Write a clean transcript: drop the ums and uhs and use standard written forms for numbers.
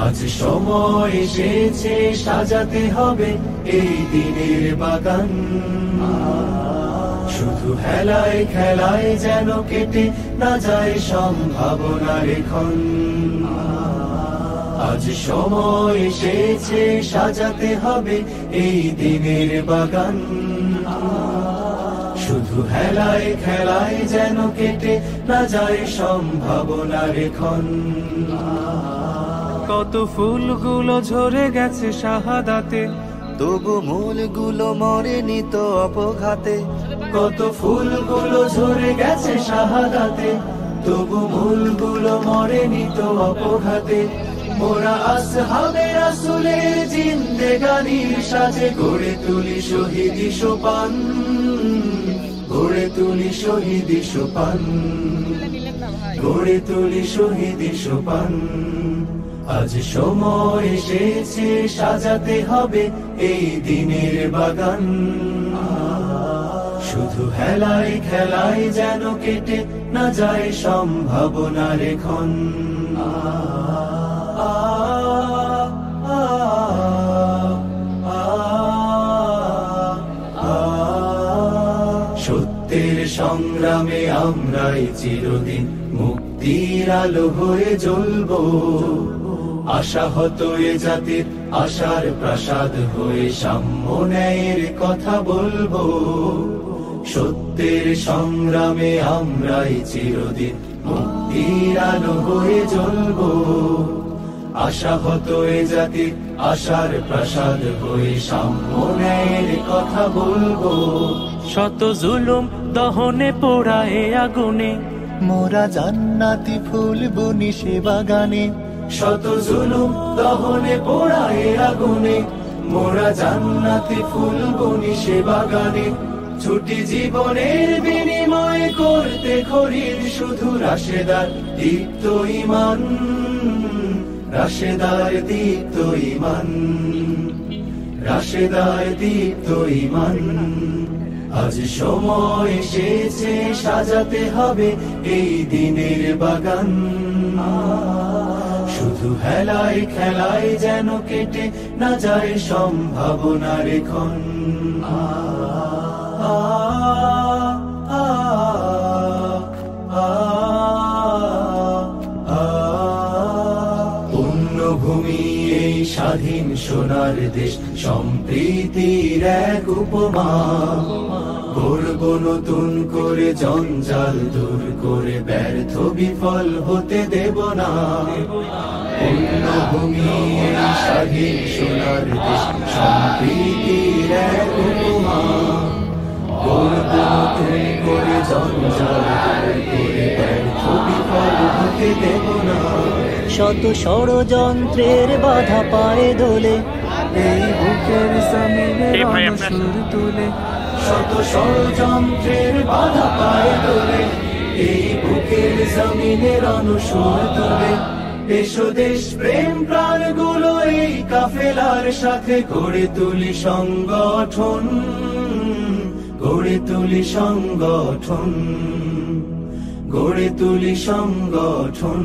আজ সময় এসেছে সাজাতে হবে এই দিনের বাগান। শুধু হেলায় খেলায় যেন কেটে না যায় সম্ভাবনার ক্ষণ। আজ সময় এসেছে সাজাতে হবে এই দিনের বাগান। শুধু হেলায় খেলায় যেন কেটে না যায় সম্ভাবনার ক্ষণ। কত ফুলগুলো ঝরে গেছে শাহাদাতে, তবু মূলগুলো মরেনি তো অপঘাতে। কত ফুলগুলো ঝরে গেছে শাহাদাতে, তবু মূলগুলো মরেনি তো অপঘাতে। মোরা আসহাবে রাসূলের জিন্দেগানির সাজে গড়ে তুলি শহীদি সোপান, গড়ে তুলি শহীদি সোপান, গড়ে তুলি শহীদি সোপান। আজ সময় এসেছে সাজাতে হবে এই দিনের বাগান। শুধু হেলায় খেলায় যেন কেটে না যায় সম্ভাবনার ক্ষণ। সত্যের সংগ্রামে আমরাই চিরদিন মুক্তির আলো হয়ে জ্বলবো। আশাহত এ জাতির আশার প্রাসাদ হয়ে সাম্য ন্যায়ের কথা বলবো। সত্যের সংগ্রামে আমরাই চিরদিন মুক্তির আলো হয়ে জ্বলবো। আশাহত এ জাতির আশার প্রাসাদ হয়ে সাম্য ন্যায়ের কথা বলবো। শত জুলুম দহনে পোড়ায় আগুনে, মোরা জান্নাতি ফুল বুনি সে বাগানে। শত জুলুম দহনে পোড়ায় আগুনে, মোরা জান্নাতি ফুল বুনি সে বাগানে। ছুটি জীবনের বিনিময় করতে খরিদ শুধু রাশেদার দীপ্ত ঈমান, রাশেদার দীপ্ত ঈমান, রাশেদার দীপ্ত ঈমান। আজ সময় এসেছে সাজাতে হবে এই দিনের বাগান। শুধু হেলায় খেলায় যেন কেটে না যায় সম্ভাবনার ক্ষণ। পুণ্যভূমি এই স্বাধীন সোনার দেশ, সম্প্রীতির এক উপমা। গড়ব নতুন করে জঞ্জাল দূর করে, ব্যর্থ বিফল হতে দেব না। পুণ্যভূমি এই স্বাধীন সোনার দেশ, সম্প্রীতির এক উপমা। গড়ব নতুন করে জঞ্জাল দূর করে, ব্যর্থ বিফল হতে দেব না। শত ষড়যন্ত্রের বাধা পায়ে দোলে, এই বুকের জমিনে রণসুর তুলে। শত ষড়যন্ত্রের বাধা পায়ে দোলে, এই বুকের জমিনে রণসুর তুলে। এসো দেশ প্রেম প্রাণগুলো এই কাফেলার সাথে গড়ে তুলি সংগঠন, গড়ে তুলি সংগঠন, গড়ে তুলি সংগঠন।